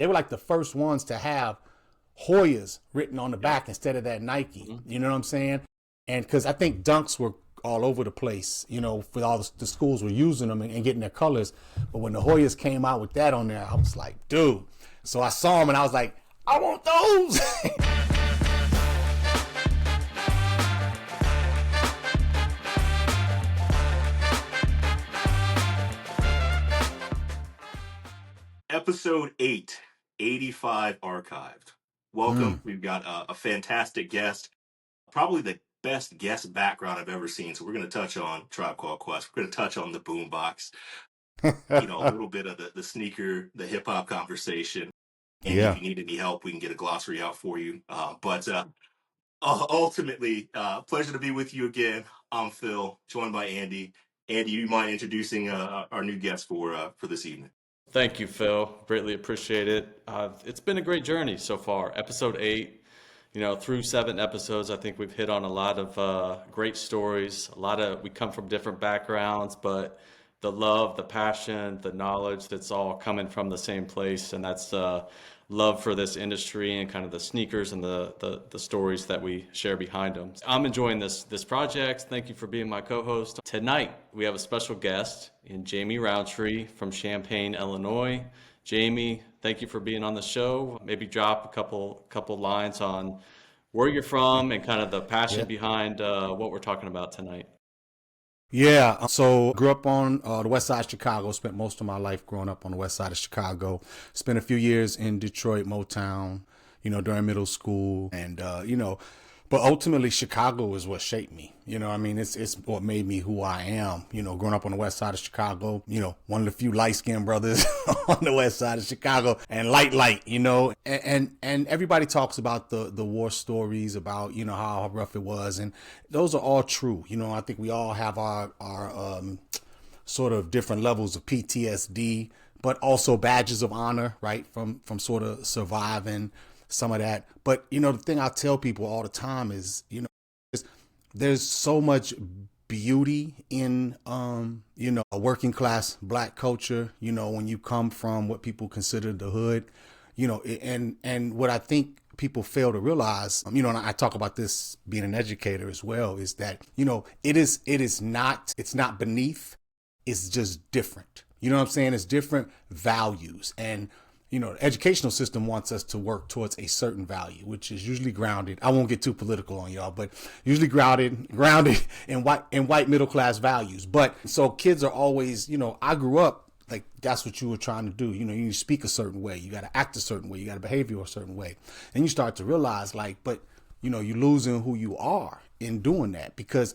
They were like the first ones to have Hoyas written on the back instead of that Nike. Mm-hmm. You know what I'm saying? And because I think Dunks were all over the place, for all the schools were using them and getting their colors. But when the Hoyas came out with that on there, I was like, dude. So I saw them and I was like, I want those. Episode 8, 85 Archived. Welcome. We've got a fantastic guest, probably the best guest background I've ever seen. So we're going to touch on Tribe Called Quest. We're going to touch on the boombox, a little bit of the sneaker, the hip hop conversation. And Yeah. if you need any help, we can get a glossary out for you. But ultimately, pleasure to be with you again. I'm Phil, joined by Andy. Andy, you mind introducing our new guest for this evening? Thank you, Phil. Greatly appreciate it. It's been a great journey so far. Episode 8, through 7 episodes, I think we've hit on a lot of great stories. We come from different backgrounds, but the love, the passion, the knowledge, that's all coming from the same place, and that's love for this industry and kind of the sneakers and the stories that we share behind them. I'm enjoying this project. Thank you for being my co-host. Tonight, we have a special guest in Jamie Roundtree from Champaign, Illinois. Jamie, thank you for being on the show. Maybe drop a couple lines on where you're from and kind of the passion behind what we're talking about tonight. Yeah, so grew up on the west side of Chicago, spent most of my life growing up on the west side of Chicago, spent a few years in Detroit, Motown, during middle school, and, but ultimately Chicago is what shaped me. It's what made me who I am, growing up on the west side of Chicago, one of the few light-skinned brothers on the west side of Chicago, and light, and everybody talks about the war stories, about, how rough it was. And those are all true. I think we all have our sort of different levels of PTSD, but also badges of honor, right? From sort of surviving some of that. But, the thing I tell people all the time is, there's so much beauty in, a working class black culture, when you come from what people consider the hood, and what I think people fail to realize, and I talk about this being an educator as well, is that, it's not beneath, it's just different. You know what I'm saying? It's different values. And the educational system wants us to work towards a certain value, which is usually grounded. I won't get too political on y'all, but usually grounded in white middle class values. But so kids are always, I grew up like that's what you were trying to do. You speak a certain way, you got to act a certain way, you got to behave a certain way, and you start to realize but you're losing who you are in doing that,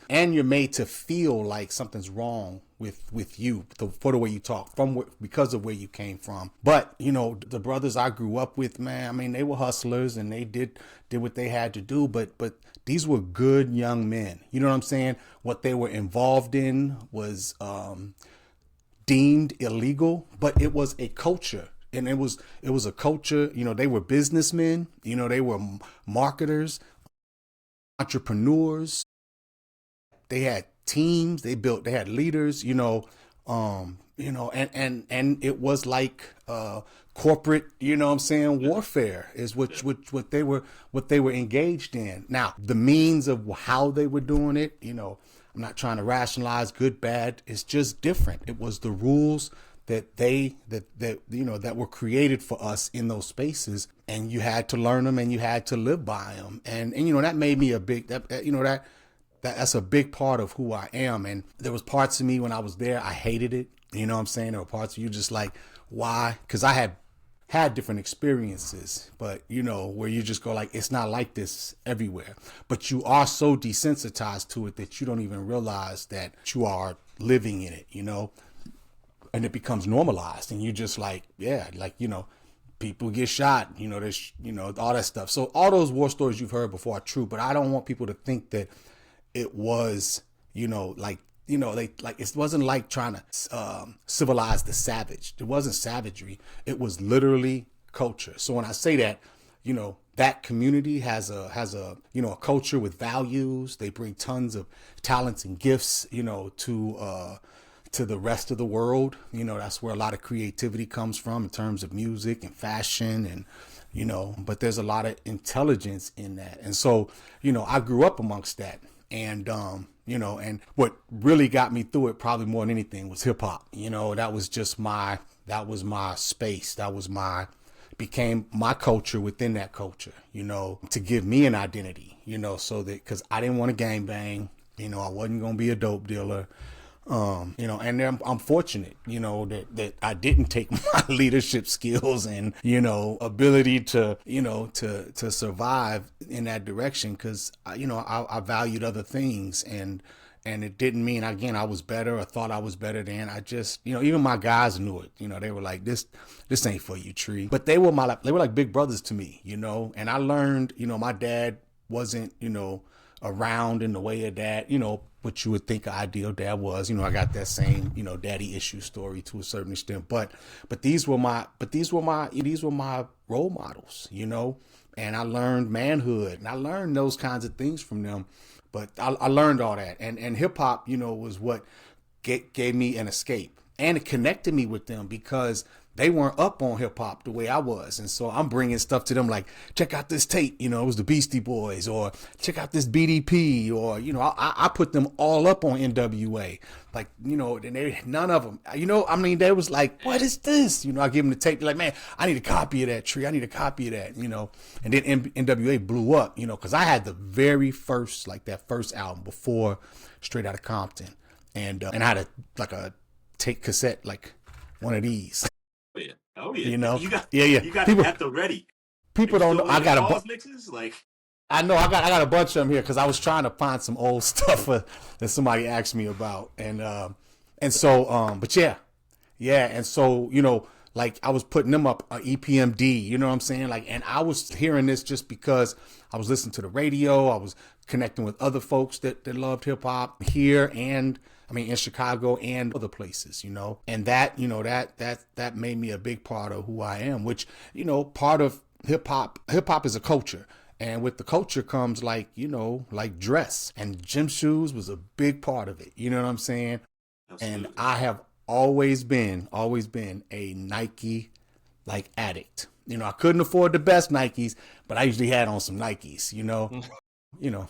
and you're made to feel like something's wrong with you for the way you talk because of where you came from. But the brothers I grew up with, man, I mean, they were hustlers and they did what they had to do, but these were good young men. You know what I'm saying? What they were involved in was deemed illegal, but it was a culture. And it was a culture. They were businessmen, they were marketers, entrepreneurs. They had teams, they had leaders, and it was like corporate, warfare is what they were engaged in. Now, the means of how they were doing it, I'm not trying to rationalize good, bad. It's just different. It was the rules that that were created for us in those spaces, and you had to learn them and you had to live by them. And that made me that's a big part of who I am. And there was parts of me when I was there, I hated it. You know what I'm saying? There were parts of you just like, why? Because I had different experiences, but where you just go like, it's not like this everywhere. But you are so desensitized to it that you don't even realize that you are living in it, and it becomes normalized, and you just like, people get shot, there's, all that stuff. So all those war stories you've heard before are true, but I don't want people to think that it was, it wasn't like trying to civilize the savage. It wasn't savagery. It was literally culture. So when I say that, that community has a culture with values. They bring tons of talents and gifts, to to the rest of the world. That's where a lot of creativity comes from in terms of music and fashion and, but there's a lot of intelligence in that. And so, I grew up amongst that. And, and what really got me through it probably more than anything was hip hop. That was my space. Became my culture within that culture, to give me an identity, so that, cause I didn't want to gangbang, I wasn't going to be a dope dealer. And I'm fortunate, that I didn't take my leadership skills and, ability to, to survive in that direction. Cause I valued other things, and it didn't mean, again, I was better or thought I was better than. I just, even my guys knew it. They were like, this ain't for you, Tree. But they were like big brothers to me, and I learned, my dad wasn't, around in the way of that, what you would think an ideal dad was. I got that same, daddy issue story to a certain extent. But these were my role models, and I learned manhood, and I learned those kinds of things from them. But I learned all that, and hip hop, was what gave me an escape, and it connected me with them because they weren't up on hip hop the way I was. And so I'm bringing stuff to them like, check out this tape, it was the Beastie Boys, or check out this BDP, or, I put them all up on NWA. Like, and none of them, they was like, what is this? I give them the tape. They're like, man, I need a copy of that, Tree. I need a copy of that, and then NWA blew up, cause I had the very first, like that first album before Straight Outta Compton. And I had a tape cassette, like one of these. Yeah. Oh yeah. You got people, at the ready. People don't know. I got a mixes like. I know I got a bunch of them here because I was trying to find some old stuff that somebody asked me about, and so but yeah, and so like I was putting them up EPMD, you know what I'm saying, like, and I was hearing this just because I was listening to the radio, I was connecting with other folks that loved hip hop here and. In Chicago and other places, and that, that made me a big part of who I am, which, part of hip hop is a culture. And with the culture comes like, like dress, and gym shoes was a big part of it. You know what I'm saying? Absolutely. And I have always been a Nike like addict. I couldn't afford the best Nikes, but I usually had on some Nikes,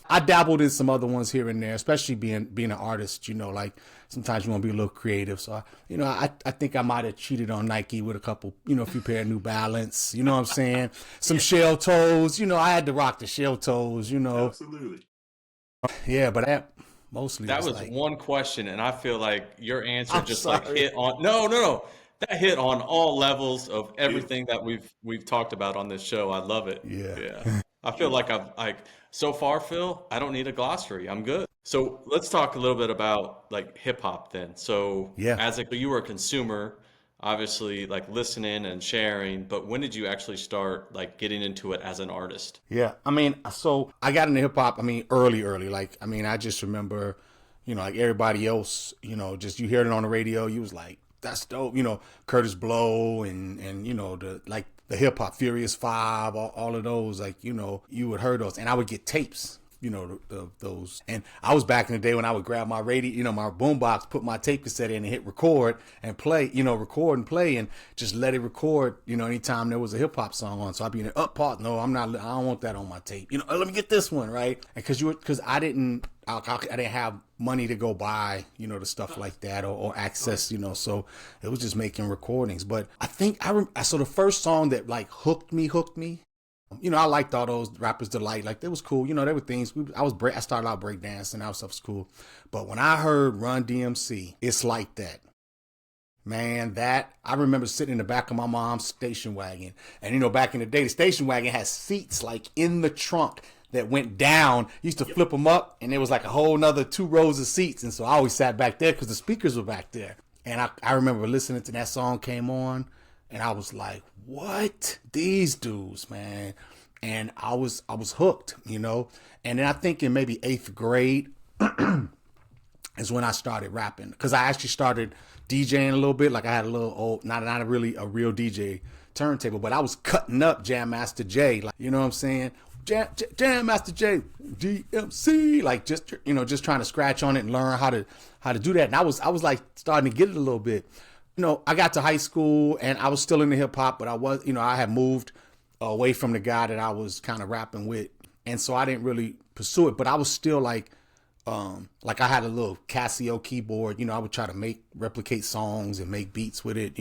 I dabbled in some other ones here and there, especially being an artist, like sometimes you want to be a little creative. So, I think I might have cheated on Nike with a couple, a few pair of New Balance, you know what I'm saying? Some shell toes, I had to rock the shell toes, Absolutely. Yeah, but that mostly that was like, one question, and I feel like your answer like hit on, no. That hit on all levels of everything that we've talked about on this show. I love it. Yeah. I feel like so far, Phil, I don't need a glossary. I'm good. So let's talk a little bit about like hip hop then. So you were a consumer, obviously like listening and sharing, but when did you actually start like getting into it as an artist? Yeah. So I got into hip hop, early. Like, I just remember, like everybody else, just you heard it on the radio, you was like, that's dope, Curtis Blow and the hip hop Furious 5, all of those, like, you would hear those, and I would get tapes, those. And I was back in the day when I would grab my radio, my boombox, put my tape cassette in and hit record and play, record and play and just let it record, anytime there was a hip hop song on. So I'd be in the up part. No, I don't want that on my tape. Let me get this one, right? And cause I didn't have money to go buy, the stuff like that or access, so it was just making recordings. But I think so the first song that like hooked me, I liked all those Rappers Delight. Like, it was cool. There were things. I started out breakdancing. That stuff was cool. But when I heard Run DMC, It's Like That. Man, I remember sitting in the back of my mom's station wagon. And, back in the day, the station wagon had seats like in the trunk that went down. You used to flip them up, and there was like a whole nother 2 rows of seats. And so I always sat back there because the speakers were back there. And I remember listening to that song came on. And I was like, what? These dudes, man. And I was hooked, And then I think in maybe 8th grade is when I started rapping. Because I actually started DJing a little bit. Like, I had a little old, not really a real DJ turntable, but I was cutting up Jam Master Jay. Like, you know what I'm saying? Jam Master J, DMC, like just just trying to scratch on it and learn how to do that. And I was like starting to get it a little bit. I got to high school and I was still into hip hop, but I was, I had moved away from the guy that I was kind of rapping with, and so I didn't really pursue it. But I was still like I had a little Casio keyboard. I would try to replicate songs and make beats with it.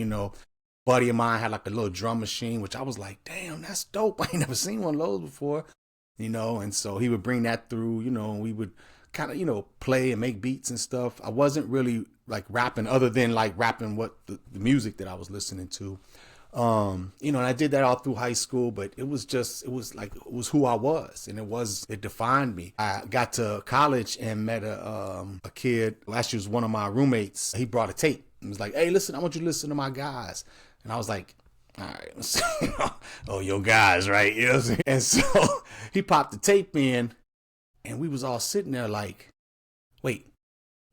Buddy of mine had like a little drum machine, which I was like, damn, that's dope. I ain't never seen one of those before, and so he would bring that through, and we would kind of, play and make beats and stuff. I wasn't really like rapping other than like rapping what the music that I was listening to. And I did that all through high school, but it was who I was, and it defined me. I got to college and met a kid who actually was one of my roommates. He brought a tape and was like, hey, listen, I want you to listen to my guys. And I was like, all right, oh, your guys, right? You know what I'm saying? And so he popped the tape in, and we was all sitting there like, wait.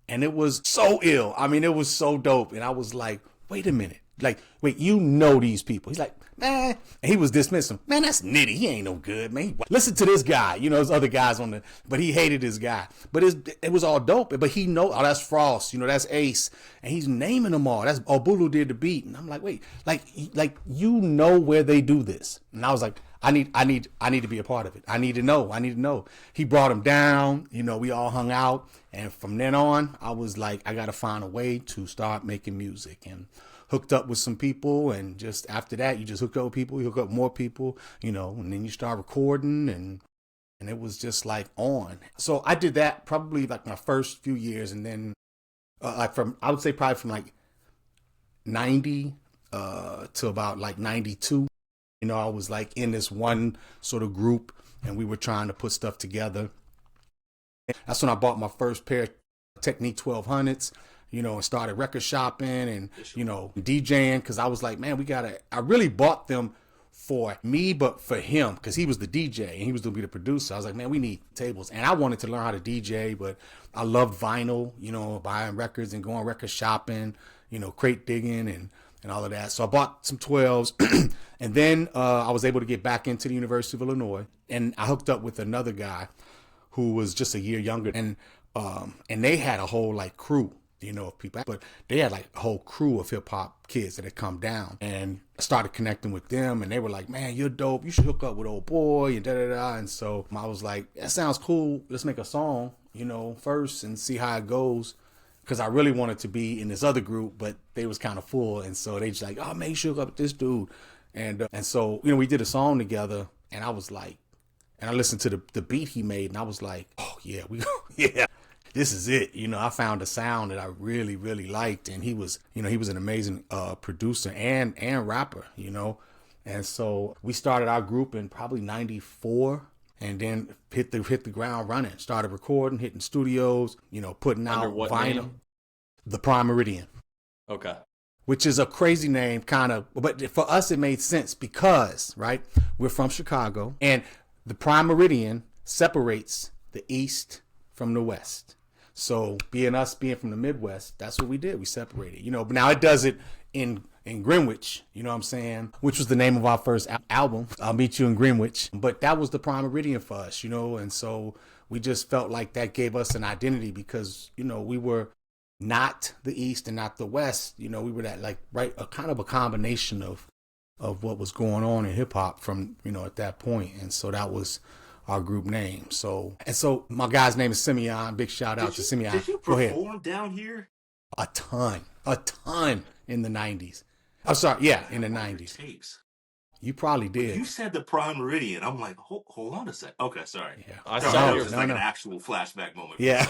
And it was so ill. I mean, it was so dope. And I was like, wait a minute. Like, wait, these people. He's like, man. And he was dismissing. Man, that's Nitty. He ain't no good, man. Listen to this guy. There's other guys but he hated this guy. But it was all dope. But he oh, that's Frost. That's Ace. And he's naming them all. That's Obulu did the beat. And I'm like, wait, like where they do this. And I was like, I need to be a part of it. I need to know. He brought him down. We all hung out. And from then on, I was like, I got to find a way to start making music, and hooked up with some people. And just after that, you just hook up with people, you hook up with more people, and then you start recording, and it was just like on. So I did that probably like my first few years. And then I would say probably from like 90 to about like 92, I was like in this one sort of group, and we were trying to put stuff together. That's when I bought my first pair of Technique 1200s, and started record shopping and, DJing, because I was like, man, I really bought them for me, but for him, because he was the DJ and he was going to be the producer. I was like, man, we need tables. And I wanted to learn how to DJ, but I loved vinyl, buying records and going record shopping, crate digging and all of that. So I bought some 12s, and then I was able to get back into the University of Illinois, and I hooked up with another guy who was just a year younger, and they had a whole like crew, of people, but they had like a whole crew of hip hop kids that had come down, and I started connecting with them, and they were like, man, you're dope. You should hook up with old boy and da-da-da. And so I was like, that sounds cool. Let's make a song, first and see how it goes. Cause I really wanted to be in this other group, but they was kind of full. And so they just like, oh man, you should hook up with this dude. And so, we did a song together, and I was like, and I listened to the beat he made, and I was like, oh yeah, yeah, this is it. I found a sound that I really, really liked. And he was an amazing producer and rapper, And so we started our group in probably 94, and then hit the ground running, started recording, hitting studios, putting out Under what vinyl. name? The Prime Meridian. Okay. Which is a crazy name, kind of, but for us it made sense because, right, we're from Chicago, and the Prime Meridian separates the East from the West. So being from the Midwest, that's what we did. We separated, but now it does it in Greenwich, you know what I'm saying? Which was the name of our first album, I'll Meet You in Greenwich. But that was the Prime Meridian for us, and so we just felt like that gave us an identity because, we were not the East and not the West. We were that like, right, a kind of a combination of what was going on in hip hop from, at that point. And so that was our group name. So my guy's name is Simeon. Big shout out to Simeon. Did you perform down here? A ton in the 90s. I'm sorry. Yeah. In the 90s. Tapes. You probably did. You said the Prime Meridian. I'm like, hold on a sec. Okay, sorry. Yeah. I That saw was your just like an actual flashback moment. Yeah.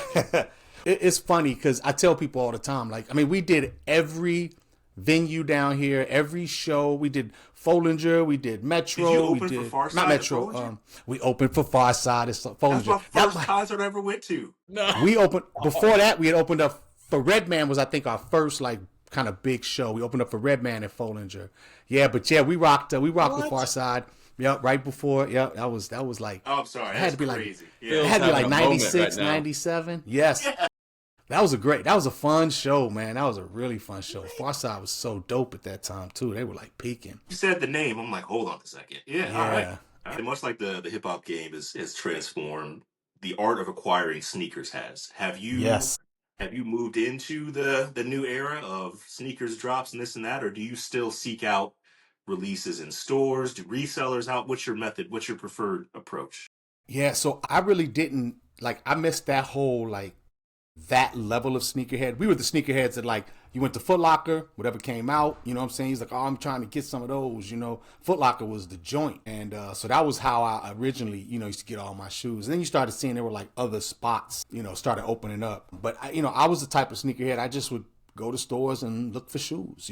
It's funny because I tell people all the time, like, we did every venue down here, every show. We did Follinger, we did Metro. Did you open we did, for Far Side not at Metro. Follinger? We opened for Far Side at Follinger. That's my first concert I ever went to. No. We opened, before that, we had opened up for Redman was, I think, our first, like, kind of big show. We opened up for Redman at Follinger. Yeah, but yeah, we rocked with Far Side. Yep, right before. Yep, that was like. Oh, I'm sorry. It had to be crazy. like. It had to be like 96, 97. Yes. Yeah. That was a fun show, man. That was a really fun show. Far Side was so dope at that time too. They were like peaking. You said the name. I'm like, hold on a second. Yeah. All And much like the hip hop game has transformed, the art of acquiring sneakers has. Yes. Have you moved into the new era of sneakers drops and this and that, or do you still seek out releases in stores? Do resellers out? What's your method? What's your preferred approach? Yeah, so I really didn't like I missed that whole like that level of sneakerhead. We were the sneakerheads that like you went to Foot Locker, whatever came out, you know what I'm saying? He's like, oh, I'm trying to get some of those, you know. Foot Locker was the joint. And so that was how I originally, used to get all my shoes. And then you started seeing there were like other spots, started opening up. But, I was the type of sneakerhead, I just would go to stores and look for shoes,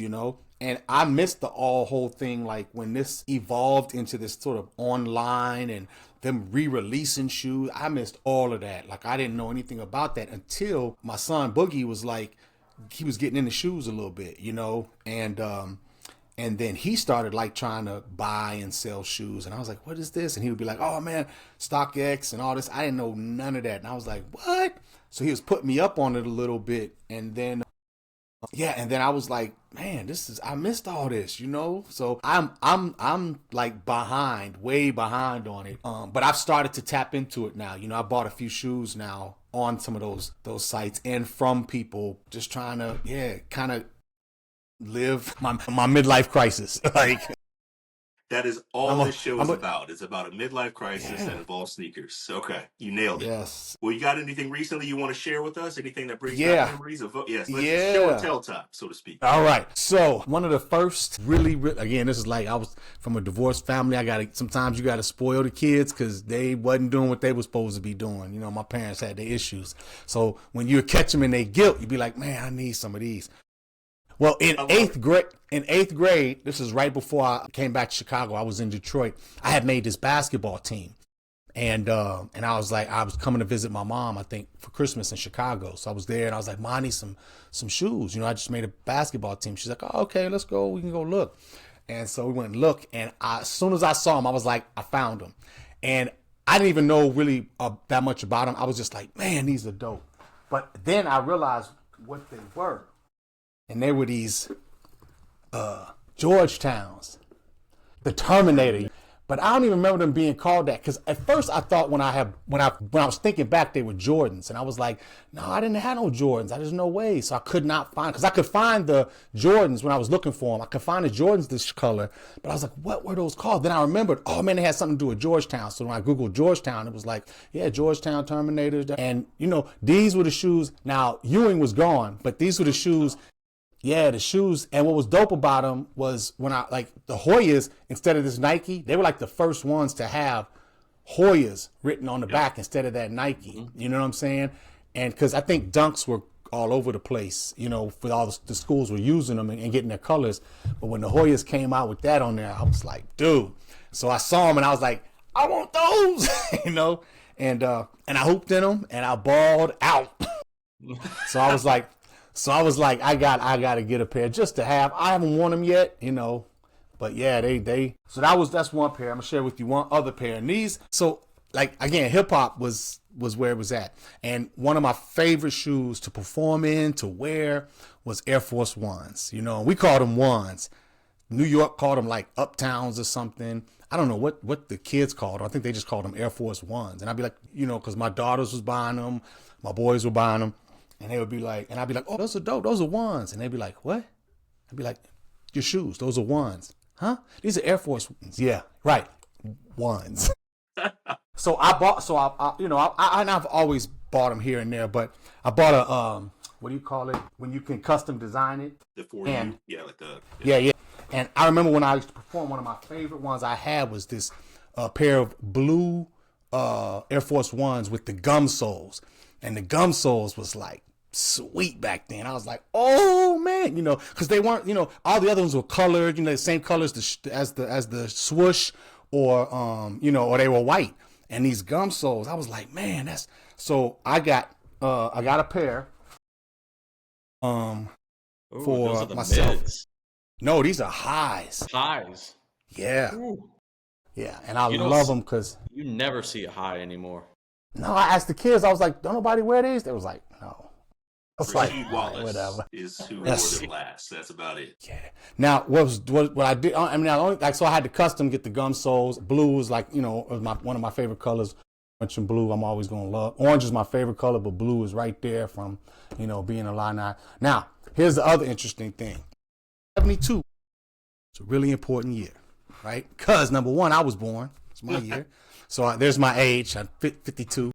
And I missed the whole thing, like when this evolved into this sort of online and them re-releasing shoes. I missed all of that. Like I didn't know anything about that until my son Boogie was like, he was getting into shoes a little bit, and then he started like trying to buy and sell shoes. And I was like, what is this? And he would be like, oh man, StockX and all this. I didn't know none of that. And I was like, what? So he was putting me up on it a little bit. And then I was like, man, I missed all this, So I'm like way behind on it. But I've started to tap into it now. I bought a few shoes now on some of those sites and from people just trying to, kind of live my midlife crisis. Like that is all this show is about. It's about a midlife crisis that involves sneakers. Okay, you nailed it. Yes. Well, you got anything recently you want to share with us? Anything that brings back memories of? Yes, let's show and tell time, so to speak. All right. So one of the first really, again, this is like I was from a divorced family. Sometimes you got to spoil the kids because they wasn't doing what they were supposed to be doing. My parents had their issues. So when you catch them in their guilt, you'd be like, man, I need some of these. Well, in eighth grade, this is right before I came back to Chicago. I was in Detroit. I had made this basketball team, and I was like, I was coming to visit my mom, I think, for Christmas in Chicago. So I was there, and I was like, Mom, I need some shoes. I just made a basketball team. She's like, oh, okay, let's go. We can go look. And so we went and looked, and as soon as I saw them, I was like, I found them, and I didn't even know really that much about them. I was just like, man, these are dope. But then I realized what they were. And they were these Georgetowns, the Terminator. But I don't even remember them being called that because at first I thought when I was thinking back they were Jordans, and I was like, no, I didn't have no Jordans. There's no way. So I could not find, because I could find the Jordans when I was looking for them. I could find the Jordans this color, but I was like, what were those called? Then I remembered, oh man, they had something to do with Georgetown. So when I Googled Georgetown, it was like, yeah, Georgetown Terminators, and these were the shoes. Now Ewing was gone, but these were the shoes. Yeah, the shoes. And what was dope about them was when the Hoyas, instead of this Nike, they were like the first ones to have Hoyas written on the back instead of that Nike. Mm-hmm. You know what I'm saying? And because I think Dunks were all over the place, for all the schools were using them and getting their colors. But when the Hoyas came out with that on there, I was like, dude. So I saw them and I was like, I want those, and I hooped in them and I balled out. So I was like, I got to get a pair just to have. I haven't worn them yet, but yeah, so that's one pair. I'm gonna share with you one other pair. And these, so like again, hip hop was where it was at. And one of my favorite shoes to perform in, to wear, was Air Force Ones. We called them ones. New York called them like Uptowns or something. I don't know what the kids called them. I think they just called them Air Force Ones. And I'd be like, because my daughters was buying them, my boys were buying them. And they would be like, and I'd be like, oh, those are dope. Those are ones. And they'd be like, what? I'd be like, your shoes, those are ones. Huh? These are Air Force Ones. Yeah, right. Ones. So I've always bought them here and there, but I bought a, what do you call it? When you can custom design it. The 4U. Yeah, like the. Yeah. And I remember when I used to perform, one of my favorite ones I had was this pair of blue Air Force Ones with the gum soles. And the gum soles was like sweet back then. I was like, oh man, because they weren't, all the other ones were colored, the same colors as the swoosh, or or they were white. And these gum soles, I was like, man, so I got a pair for myself. Mids. No, these are highs. Highs. Yeah. Ooh. Yeah, and I love them because you never see a high anymore. No, I asked the kids, I was like, don't nobody wear these? They was like, no. was like, Rasheed all right, Wallace whatever. is who wore That's, them last. That's about it. yeah. Now, what I did? I mean, I only like so I had to custom get the gum soles. Blue was like was one of my favorite colors. Orange and blue, I'm always gonna love. Orange is my favorite color, but blue is right there from being a Illini. Now, here's the other interesting thing. 72. It's a really important year, right? Because number one, I was born. It's my year, so there's my age. I'm 52.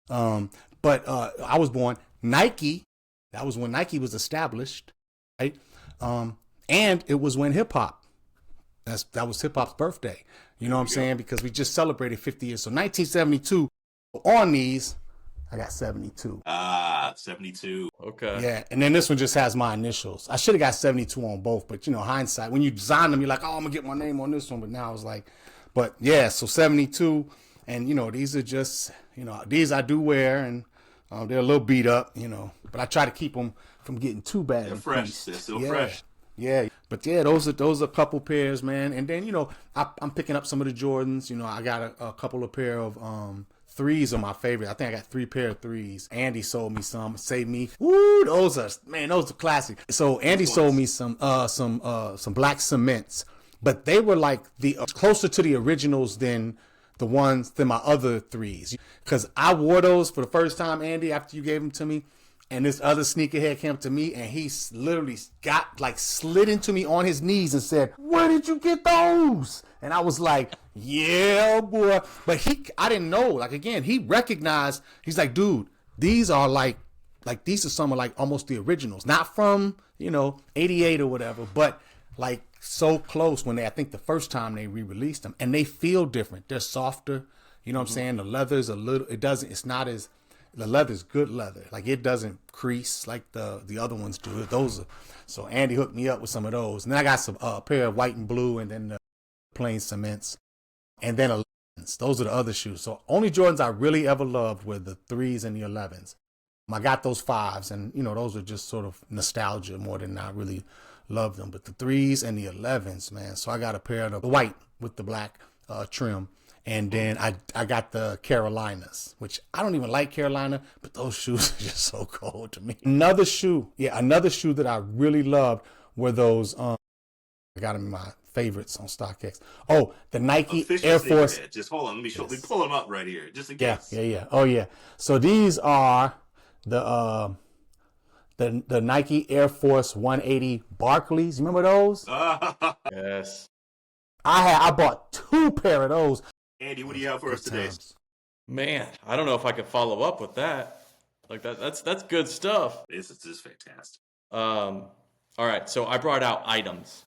But I was born. Nike. That was when Nike was established, right? And it was when hip hop. That was hip hop's birthday. You know what I'm saying? Because we just celebrated 50 years. So 1972. On these, I got 72. 72. Okay. Yeah, and then this one just has my initials. I should have got 72 on both, but hindsight, when you design them, you're like, oh, I'm gonna get my name on this one. But now it's like, but yeah, so 72, and these are just, these I do wear, and they're a little beat up, but I try to keep them from getting too bad. They're fresh. They're still fresh. Yeah, but yeah, those are a couple pairs, man. And then I'm picking up some of the Jordans. I got a couple of pair of threes are my favorite. I think I got 3 pair of threes. Andy sold me some. Saved me. Woo, those are classic. So Andy sold me some black cements, but they were like the closer to the originals than my other threes. Because I wore those for the first time, Andy, after you gave them to me. And this other sneakerhead came up to me and he literally slid into me on his knees and said, "Where did you get those?" And I was like, "Yeah, boy." But I didn't know. Like, again, he recognized, he's like, "Dude, these are these are some of almost the originals. Not from, 88 or whatever, but so close when I think the first time they re-released them. And they feel different. They're softer. You know what I'm saying? The leather's the leather's good leather. It doesn't crease like the other ones do. So Andy hooked me up with some of those. And then I got some pair of white and blue, and then the plain cements, and then 11s. Those are the other shoes. So only Jordans I really ever loved were the 3s and the 11s. I got those 5s, and those are just sort of nostalgia more than I really loved them. But the 3s and the 11s, man. So I got a pair of the white with the black trim. And then I got the Carolinas, which I don't even like Carolina, but those shoes are just so cold to me. Another shoe that I really loved were those, I got them in my favorites on StockX. Oh, the Nike Official Air Force. Just hold on, let me pull them up right here, just in case. Yeah. Oh yeah. So these are the Nike Air Force 180 Barclays. You remember those? Yes. I bought 2 pair of those. Andy, what do you have for us today? Man, I don't know if I could follow up with that. That's good stuff. This is fantastic. All right, so I brought out items.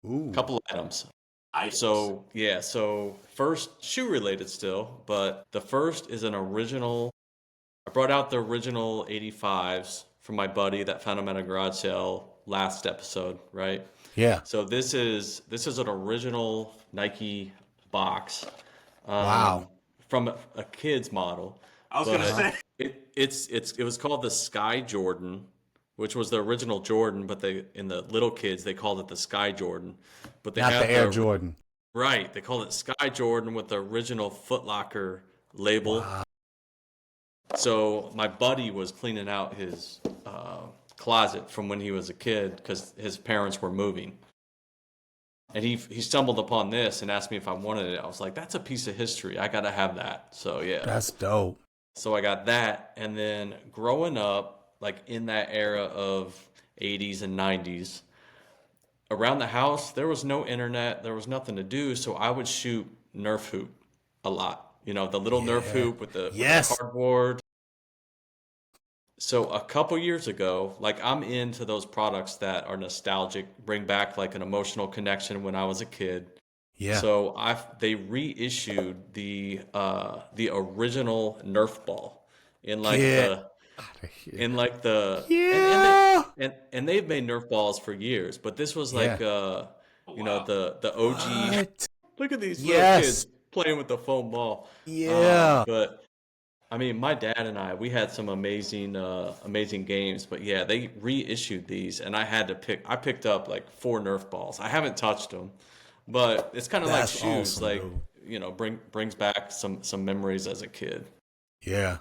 Ooh. A couple of items. Items. So first, shoe related still, but the first is an original. I brought out the original 85s from my buddy that found them at a garage sale last episode, right? Yeah. So this is an original Nike box. Wow. From a kid's model. I was gonna say it was called the Sky Jordan, which was the original Jordan, but in the little kids they called it the Sky Jordan. But they Not have the Air Jordan. Right. They called it Sky Jordan with the original Foot Locker label. Wow. So my buddy was cleaning out his closet from when he was a kid because his parents were moving. And he stumbled upon this and asked me if I wanted it. I was like, that's a piece of history. I got to have that. So, yeah. That's dope. So I got that. And then growing up, in that era of 80s and 90s, around the house, there was no internet. There was nothing to do. So I would shoot Nerf hoop a lot. The little Nerf hoop with the cardboard. So a couple years ago, I'm into those products that are nostalgic, bring back an emotional connection when I was a kid. Yeah. So they reissued the original Nerf ball in the and they've made Nerf balls for years, but this was the OG. What? Look at these little kids playing with the foam ball. Yeah. But I mean, my dad and we had some amazing games, but yeah, they reissued these, and I picked up 4 Nerf balls. I haven't touched them, but it's kind of like shoes, awesome, brings back some memories as a kid. Yeah,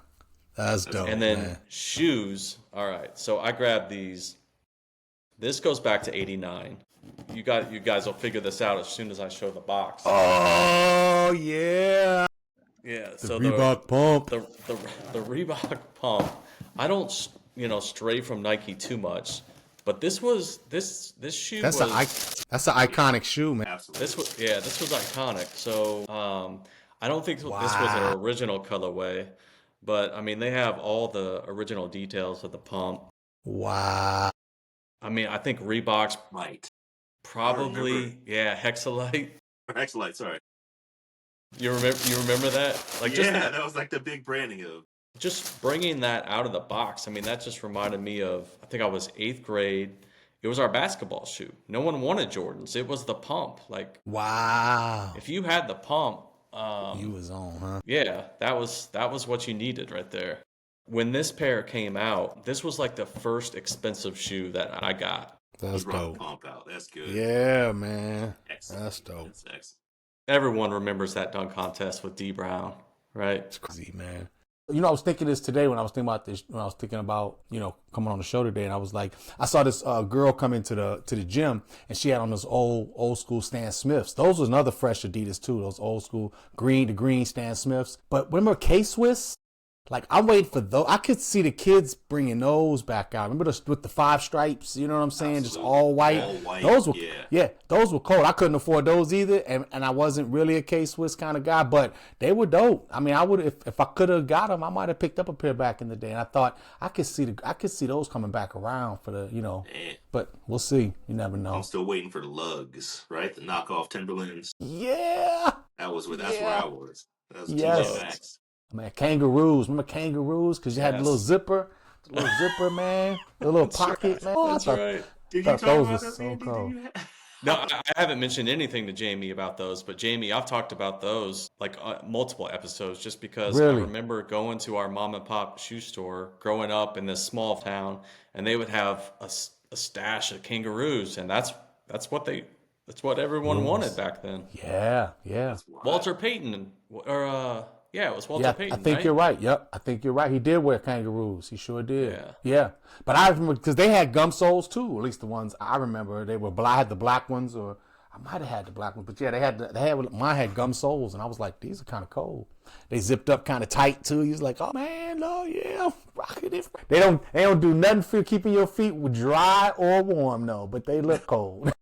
That's dope, And then man. shoes. All right. So I grabbed these. This goes back to 89. You guys will figure this out as soon as I show the box. Oh, yeah. Yeah. The So Reebok Pump. the Reebok Pump. I don't stray from Nike too much, but this shoe That's an iconic shoe, man. Absolutely. this was iconic. So I don't think this was Wow. an original colorway, but I mean they have all the original details of the pump. Wow. I mean I think Reebok's Light. probably Hexalite. Excellent. Sorry. You remember that? Like That was like the big branding of. just bringing that out of the box. I mean that just reminded me of I think I was 8th grade. It was our basketball shoe. No one wanted Jordans. It was the pump. Like Wow. if you had the pump, You was on, huh? yeah, that was what you needed right there. When this pair came out, this was like the first expensive shoe that I got. That's You brought dope. the pump out. That's good. Yeah, man. Excellent. That's dope. That's excellent. Everyone remembers that dunk contest with D Brown, right? It's crazy, man. You know, I was thinking this today when I was thinking about this, when I was thinking about, coming on the show today, and I was like, I saw this girl come into the gym, and she had on those old school Stan Smiths. Those was another fresh Adidas too, those old school green Stan Smiths. But remember K-Swiss? Like, I'm waiting for those. I could see the kids bringing those back out. Remember with the 5 stripes? You know what I'm saying? Absolutely. Just all white. All white, Those were, yeah. those were cold. I couldn't afford those either, and I wasn't really a K-Swiss kind of guy, but they were dope. I mean, I would if I could have got them, I might have picked up a pair back in the day. And I thought I could see those coming back around for the, Man, but we'll see. You never know. I'm still waiting for the lugs, right? The knockoff Timberlands. Yeah. That's where I was. That was Yes. TJ Maxx. Man, kangaroos. Remember kangaroos? Because you had the little zipper. The little zipper, man. The little pocket, man. That's right. Did you thought talk those about was that, so Andy? cool. No, I haven't mentioned anything to Jamie about those, but Jamie, I've talked about those like multiple episodes just because I Really? remember going to our mom and pop shoe store growing up in this small town, and they would have a stash of kangaroos, and that's what everyone wanted back then. Yeah. Walter Payton, it was Walter Yeah, Payton, I think right? you're right. Yep, I think you're right. He did wear kangaroos. He sure did. Yeah. But I remember because they had gum soles too. At least the ones I remember, they were black. I had the black ones, or I might have had the black ones. But yeah, mine had gum soles, and I was like, these are kind of cold. They zipped up kind of tight too. He was like, oh man, no, yeah, rocking it. They don't do nothing for keeping your feet dry or warm, no. But they look cold.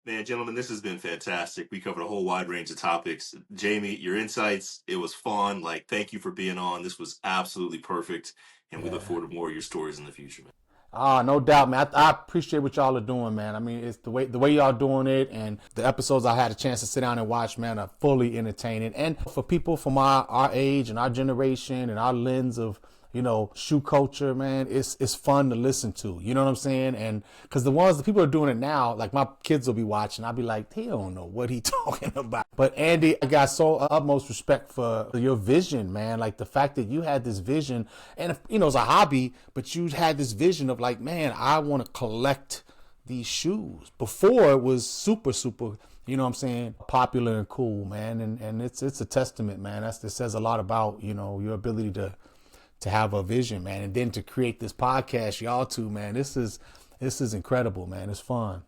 Man, gentlemen, this has been fantastic. We covered a whole wide range of topics. Jamie, your insights, it was fun. Like, thank you for being on. This was absolutely perfect. And we look forward to more of your stories in the future, man. No doubt, man. I appreciate what y'all are doing, man. I mean, it's the way y'all doing it, and the episodes I had a chance to sit down and watch, man, are fully entertaining. And for people from our age and our generation and our lens of, shoe culture, man, it's fun to listen to. You know what I'm saying? And because the people are doing it now, like my kids will be watching, I'll be like, they don't know what he talking about. But Andy, I got so utmost respect for your vision, man. Like the fact that you had this vision, and it's a hobby, but you had this vision of like, man, I want to collect these shoes. Before it was super, you know what I'm saying, popular and cool, man. And it's a testament, man. It says a lot about, your ability to have a vision, man. And then to create this podcast, y'all too, man. This is incredible, man. It's fun.